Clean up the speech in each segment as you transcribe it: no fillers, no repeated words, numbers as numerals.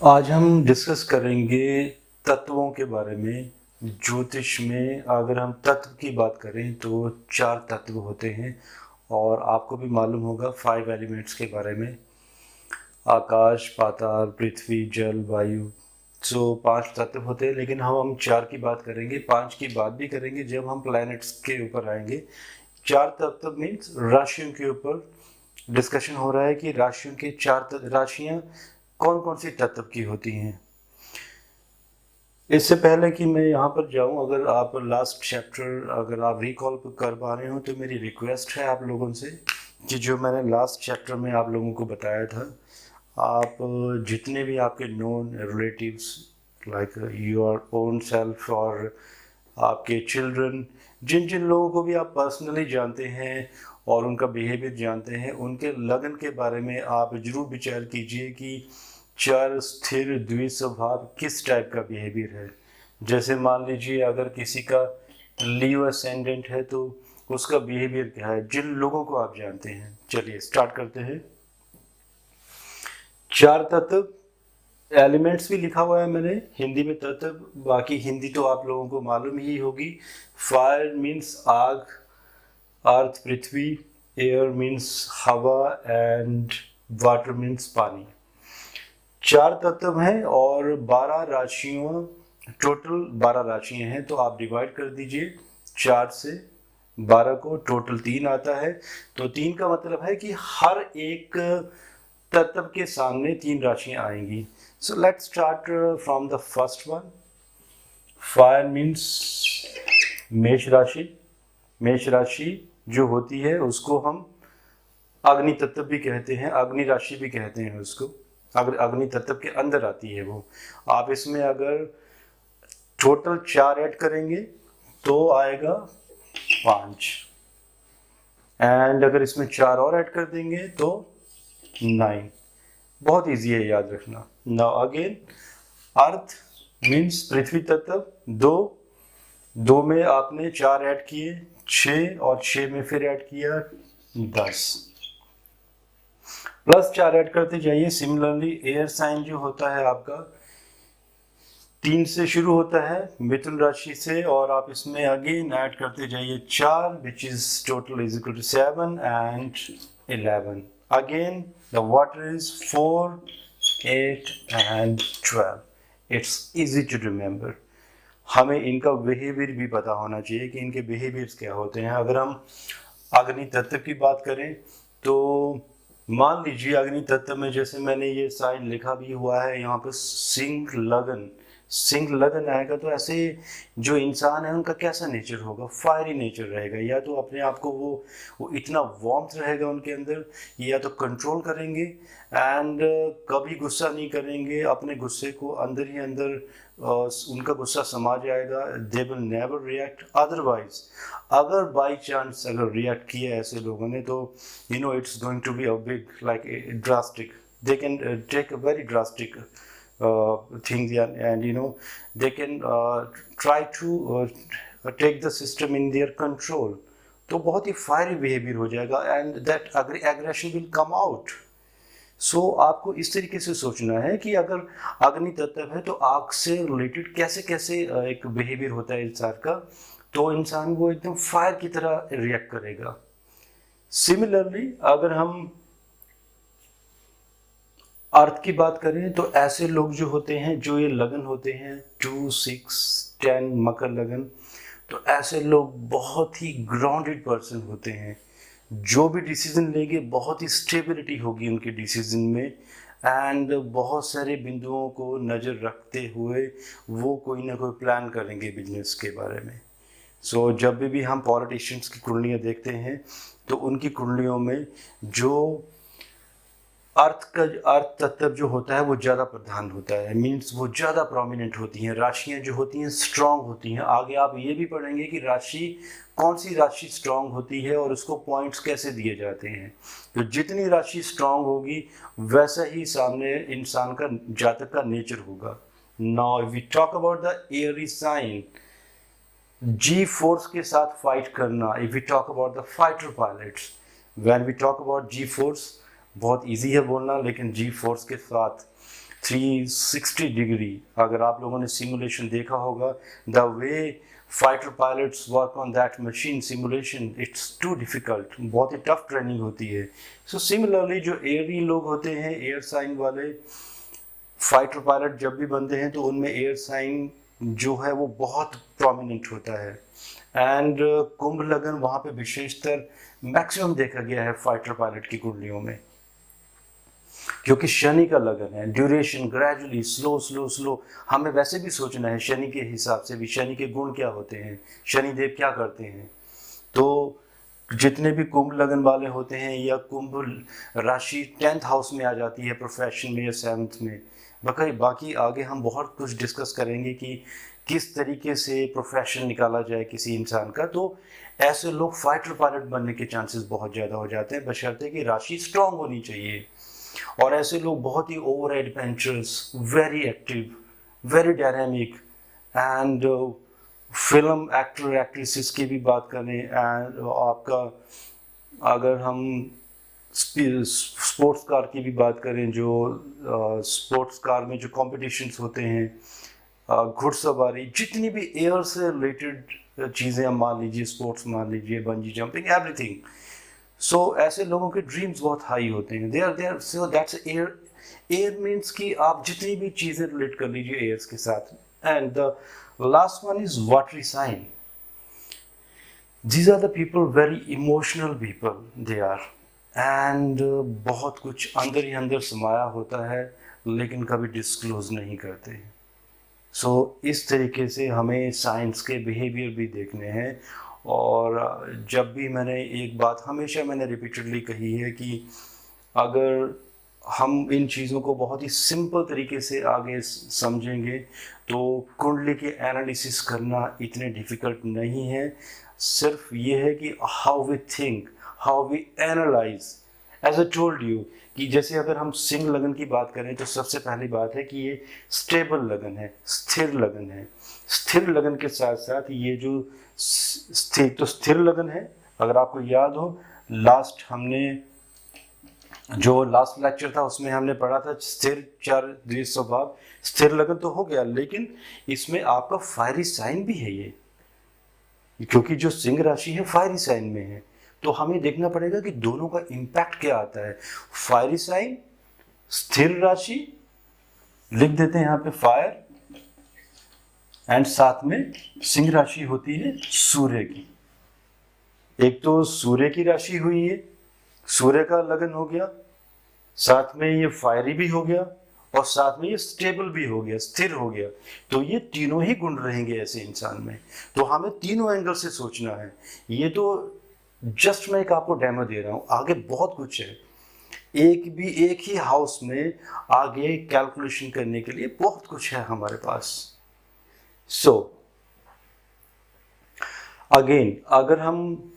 आज हम डिस्कस करेंगे तत्वों के बारे में। ज्योतिष में अगर हम तत्व की बात करें तो 4 तत्व होते हैं और आपको भी मालूम होगा 5 एलिमेंट्स के बारे में। आकाश, पाताल, पृथ्वी, जल, वायु। 5 तत्व होते हैं, लेकिन हम 4 की बात करेंगे। 5 की बात भी करेंगे जब हम प्लैनेट्स के ऊपर आएंगे। 4 तत्व मीन्स राशियों के ऊपर डिस्कशन हो रहा है कि राशियों के 4 राशियां कौन कौन सी तत्व की होती हैं। इससे पहले कि मैं यहाँ पर जाऊँ, अगर आप लास्ट चैप्टर अगर आप रिकॉल कर पा रहे हो तो मेरी रिक्वेस्ट है आप लोगों से कि जो मैंने लास्ट चैप्टर में आप लोगों को बताया था, आप जितने भी आपके known relatives like your own self और आपके चिल्ड्रन, जिन जिन लोगों को भी आप पर्सनली जानते हैं और उनका बिहेवियर जानते हैं, उनके लगन के बारे में आप ज़रूर विचार कीजिए कि 4 स्थिर द्विस्वभाव किस टाइप का बिहेवियर है। जैसे मान लीजिए अगर किसी का लीव असेंडेंट है तो उसका बिहेवियर क्या है, जिन लोगों को आप जानते हैं। चलिए स्टार्ट करते हैं। 4 तत्व, एलिमेंट्स भी लिखा हुआ है मैंने हिंदी में तत्व, बाकी हिंदी तो आप लोगों को मालूम ही होगी। फायर मीन्स आग, अर्थ पृथ्वी, एयर मीन्स हवा एंड वाटर मीन्स पानी। 4 तत्व हैं और 12 राशियों, टोटल 12 राशियां हैं, तो आप डिवाइड कर दीजिए 4 से 12 को, टोटल 3 आता है। तो 3 का मतलब है कि हर एक तत्व के सामने 3 राशियां आएंगी। So let's start from the first one. Fire means मेष राशि। मेष राशि जो होती है उसको हम अग्नि तत्व भी कहते हैं, अग्नि राशि भी कहते हैं उसको। अगर अग्नि तत्व के अंदर आती है वो। आप इसमें अगर टोटल 4 ऐड करेंगे तो आएगा 5, एंड अगर इसमें 4 और ऐड कर देंगे तो 9। बहुत इजी है याद रखना। नाउ अगेन, अर्थ मीन्स पृथ्वी तत्व, 2 में आपने 4 ऐड किए 6, और 6 में फिर ऐड किया 10, प्लस 4 ऐड करते जाइए। सिमिलरली एयर साइन जो होता है आपका 3 से शुरू होता है, मिथुन राशि से, और आप इसमें अगेन ऐड करते जाइए 4, which is total is equal to 7 and 11। Again the water is 4, 8 and 12। It's easy to remember. हमें इनका बिहेवियर भी पता होना चाहिए कि इनके बिहेवियर्स क्या होते हैं। अगर हम अग्नि तत्व की बात करें तो मान लीजिए अग्नि तत्व में, जैसे मैंने ये साइन लिखा भी हुआ है यहाँ पर, सिंह लगन। सिंह लगन आएगा तो ऐसे जो इंसान है उनका कैसा नेचर होगा, फायरी नेचर रहेगा। या तो अपने आप को वो इतना वार्मथ रहेगा उनके अंदर, या तो कंट्रोल करेंगे एंड कभी गुस्सा नहीं करेंगे, अपने गुस्से को अंदर ही अंदर उनका गुस्सा समा जाएगा। They will never react. Otherwise अगर बाई चांस अगर रिएक्ट किया ऐसे लोगों ने तो you know it's going to be a big like a drastic, they can take a very drastic things, and you know they can try to take the system in their control। तो बहुत ही fiery behaviour हो जाएगा and that aggression will come out. So आपको इस तरीके से सोचना है कि अगर अग्नि तत्व है तो आग से रिलेटेड कैसे कैसे एक बिहेवियर होता है इंसान का, तो इंसान वो एकदम फायर की तरह रिएक्ट करेगा। सिमिलरली अगर हम अर्थ की बात करें तो ऐसे लोग जो होते हैं, जो ये लगन होते हैं 2, 6, 10 मकर लगन, तो ऐसे लोग बहुत ही ग्राउंडेड पर्सन होते हैं। जो भी डिसीजन लेंगे बहुत ही स्टेबिलिटी होगी उनके डिसीजन में, एंड बहुत सारे बिंदुओं को नज़र रखते हुए वो कोई ना कोई प्लान करेंगे बिजनेस के बारे में। सो जब भी हम पॉलिटिशियंस की कुंडलियाँ देखते हैं तो उनकी कुंडलियों में जो अर्थ तत्व जो होता है वो ज़्यादा प्रधान होता है, मीन्स वो ज़्यादा प्रोमिनेंट होती हैं। राशियाँ जो होती हैं स्ट्रांग होती हैं। आगे आप ये भी पढ़ेंगे कि राशि कौन सी राशि स्ट्रांग होती है और उसको पॉइंट्स कैसे दिए जाते हैं। तो जितनी राशि स्ट्रांग होगी वैसा ही सामने इंसान का, जातक का नेचर होगा। Now we talk about the airy sign, G force के साथ फाइट करना। If we talk about the fighter pilots, when we talk about G force, बहुत इजी है बोलना, लेकिन जी फोर्स के साथ 360 डिग्री। अगर आप लोगों ने सिमुलेशन देखा होगा, the way fighter pilots work on that machine simulation, it's too difficult, बहुत ही टफ ट्रेनिंग होती है। सो सिमिलरली जो एयरी लोग होते हैं, एयर साइन वाले फाइटर पायलट जब भी बनते हैं तो उनमें एयर साइन जो है वो बहुत प्रोमिनेंट होता है। एंड कुंभ लगन वहाँ पे विशेषतर मैक्सिमम देखा गया है फाइटर पायलट की कुंडलियों में, क्योंकि शनि का लगन है, duration gradually slow slow slow. हमें वैसे भी सोचना है शनि के हिसाब से भी, शनि के गुण क्या होते हैं, शनि देव क्या करते हैं। तो जितने भी कुंभ लगन वाले होते हैं या कुंभ राशि 10th हाउस में आ जाती है प्रोफेशन में या 7th में, बाकी आगे हम बहुत कुछ डिस्कस करेंगे कि किस तरीके से प्रोफेशन निकाला जाए किसी इंसान का। तो ऐसे लोग फाइटर पायलट बनने के चांसेस बहुत ज़्यादा हो जाते हैं, बशर्ते कि राशि स्ट्रांग होनी चाहिए। और ऐसे लोग बहुत ही over adventurous, very active, very dynamic and film actor actresses की भी बात करें, एंड आपका अगर हम स्पोर्ट्स कार की भी बात करें, जो स्पोर्ट्स कार में जो कॉम्पिटिशन्स होते हैं, घुड़सवारी, जितनी भी एयर से रिलेटेड चीज़ें हम मान लीजिए, स्पोर्ट्स मान लीजिए, बंजी जंपिंग, एवरीथिंग। सो ऐसे लोगों के ड्रीम्स बहुत हाई होते हैं। They are so that's air. Air means कि आप जितनी भी चीज़ें रिलेट कर लीजिए एयर्स के साथ। And the last one is watery sign. These are the people, very emotional people they are, and बहुत कुछ अंदर ही अंदर समाया होता है लेकिन कभी डिस्क्लोज नहीं करते। सो इस तरीके से हमें साइंस के बिहेवियर भी देखने हैं। और जब भी मैंने एक बात हमेशा मैंने रिपीटेडली कही है कि अगर हम इन चीज़ों को बहुत ही सिंपल तरीके से आगे समझेंगे तो कुंडली के एनालिसिस करना इतने डिफ़िकल्ट नहीं है। सिर्फ ये है कि how we think, how we analyse. As I told you कि जैसे अगर हम सिंह लगन की बात करें तो सबसे पहली बात है कि ये स्टेबल लगन है, स्थिर लगन है। स्थिर लगन के साथ साथ ये जो स्थिर लगन है, अगर आपको याद हो लास्ट लेक्चर था उसमें हमने पढ़ा था स्थिर चार द्विज स्वभाव। स्थिर लगन तो हो गया, लेकिन इसमें आपका फायरी साइन भी है ये, क्योंकि जो सिंह राशि है फायरी साइन में है। तो हमें देखना पड़ेगा कि दोनों का इम्पैक्ट क्या आता है। फायरी साइन, स्थिर राशि, लिख देते हैं यहाँ पे फायर, एंड साथ में सिंह राशि होती है सूर्य की। एक तो सूर्य की राशि हुई है, सूर्य का लगन हो गया, साथ में ये फायरी भी हो गया और साथ में ये स्टेबल भी हो गया, स्थिर हो गया। तो ये तीनों ही गुण रहेंगे ऐसे इंसान में। तो हमें तीनों एंगल से सोचना है। ये तो जस्ट मैं एक आपको डेमो दे रहा हूँ, आगे बहुत कुछ है। एक ही हाउस में आगे कैलकुलेशन करने के लिए बहुत कुछ है हमारे पास। सो अगेन अगर हम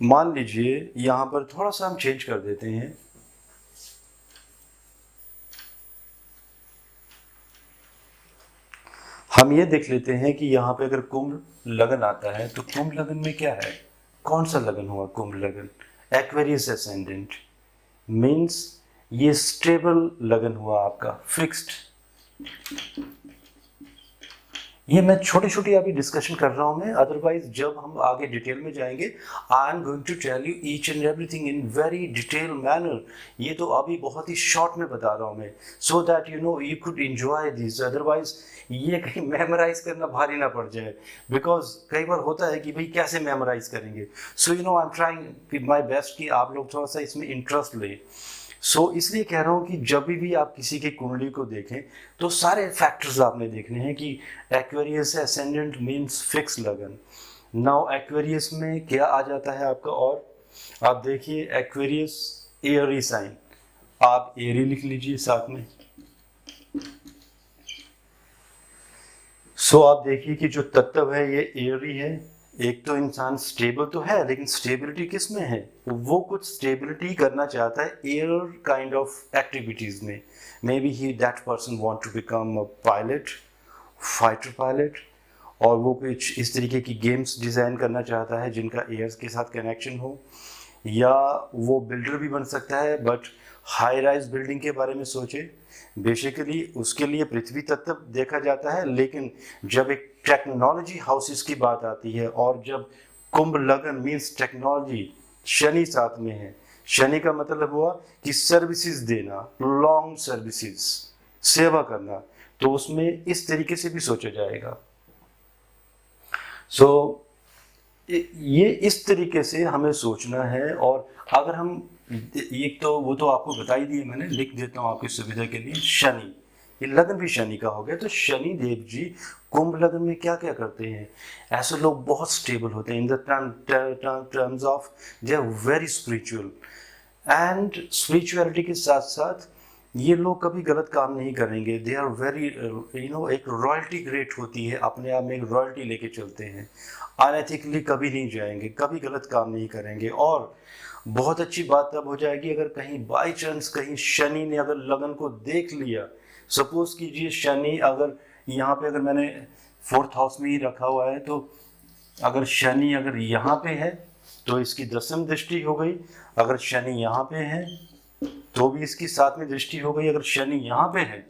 मान लीजिए यहाँ पर थोड़ा सा हम चेंज कर देते हैं, हम ये देख लेते हैं कि यहाँ पे अगर कुंभ लगन आता है तो कुंभ लगन में क्या है, कौन सा लगन हुआ कुंभ लगन, एक्वेरियस एसेंडेंट, मीन्स ये स्टेबल लगन हुआ आपका, फिक्स्ड। ये मैं छोटी छोटी अभी डिस्कशन कर रहा हूँ मैं, अदरवाइज जब हम आगे डिटेल में जाएंगे I am going to tell you each and everything in very detail manner. ये तो अभी बहुत ही शॉर्ट में बता रहा हूँ मैं, so that you know you could enjoy this. Otherwise ये कहीं मेमोराइज करना भारी ना पड़ जाए, बिकॉज कई बार होता है कि भाई कैसे मेमोराइज करेंगे। So you know I am trying my best कि आप लोग थोड़ा सा इसमें इंटरेस्ट लें। सो इसलिए कह रहा हूँ कि जब भी आप किसी की कुंडली को देखें तो सारे फैक्टर्स आपने देखने हैं कि एक्वेरियस एसेंडेंट मीन्स फिक्स लगन। नाउ एक्वेरियस में क्या आ जाता है आपका, और आप देखिए एक्वेरियस एयरी साइन, आप एयरी लिख लीजिए साथ में। सो आप देखिए कि जो तत्व है ये एयरी है। एक तो इंसान स्टेबल तो है, लेकिन स्टेबिलिटी किस में है, वो कुछ स्टेबिलिटी करना चाहता है एयर काइंड ऑफ एक्टिविटीज में। Maybe he that person want to become a pilot, fighter pilot, और वो कुछ इस तरीके की गेम्स डिज़ाइन करना चाहता है जिनका एयर्स के साथ कनेक्शन हो, या वो बिल्डर भी बन सकता है। बट हाई राइज बिल्डिंग के बारे में सोचे। बेसिकली उसके लिए पृथ्वी तत्व देखा जाता है, लेकिन जब एक टेक्नोलॉजी हाउसेस की बात आती है और जब कुंभ लगन मीन्स टेक्नोलॉजी, शनि साथ में है। शनि का मतलब हुआ कि सर्विसेज देना, लॉन्ग सर्विसेज, सेवा करना, तो उसमें इस तरीके से भी सोचा जाएगा। सो ये इस तरीके से हमें सोचना है। और अगर हम एक तो वो तो आपको बता ही दिए मैंने, लिख देता हूँ आपकी सुविधा के लिए। शनि, ये लगन भी शनि का हो गया। तो शनि देव जी कुंभ लगन में क्या क्या करते हैं? ऐसे लोग बहुत स्टेबल होते हैं in the terms of they are very spiritual, and spirituality के साथ साथ ये लोग कभी गलत काम नहीं करेंगे। दे आर वेरी एक रॉयल्टी ग्रेट होती है, अपने आप में एक रॉयल्टी लेके चलते हैं। अनएथिकली कभी नहीं जाएंगे, कभी गलत काम नहीं करेंगे। और बहुत अच्छी बात तब हो जाएगी अगर कहीं बाई चांस कहीं शनि ने अगर लगन को देख लिया। सपोज कीजिए शनि अगर यहाँ पे, अगर मैंने 4th हाउस में ही रखा हुआ है, तो अगर शनि अगर यहाँ पे है तो इसकी 10वीं दृष्टि हो गई। अगर शनि यहाँ पे है तो भी इसकी 7वीं दृष्टि हो गई। अगर शनि यहाँ पे है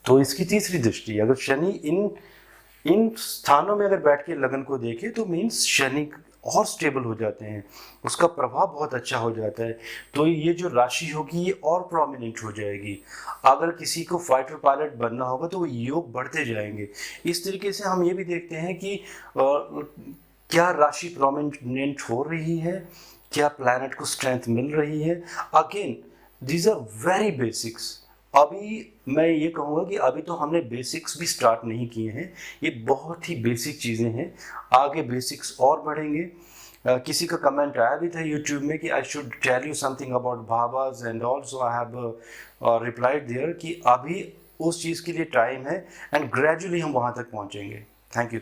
तो इसकी 3री दृष्टि। अगर शनि इन स्थानों में अगर बैठ के लगन को देखे तो मीन्स शनि और स्टेबल हो जाते हैं, उसका प्रभाव बहुत अच्छा हो जाता है। तो ये जो राशि होगी ये और प्रोमिनेंट हो जाएगी। अगर किसी को फाइटर पायलट बनना होगा तो वो योग बढ़ते जाएंगे। इस तरीके से हम ये भी देखते हैं कि क्या राशि प्रोमिनेंट हो रही है, क्या प्लैनेट को स्ट्रेंथ मिल रही है। Again these are very basics. अभी मैं ये कहूँगा कि अभी तो हमने बेसिक्स भी स्टार्ट नहीं किए हैं, ये बहुत ही बेसिक चीज़ें हैं। आगे बेसिक्स और बढ़ेंगे। किसी का कमेंट आया भी था यूट्यूब में कि I should tell you something about भावास and also I have replied there कि अभी उस चीज़ के लिए टाइम है एंड ग्रेजुअली हम वहाँ तक पहुँचेंगे। Thank you.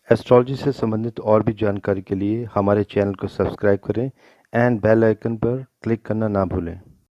एस्ट्रोलॉजी से संबंधित और भी जानकारी के लिए हमारे चैनल को सब्सक्राइब करें एंड बेल आइकन पर क्लिक करना ना भूलें।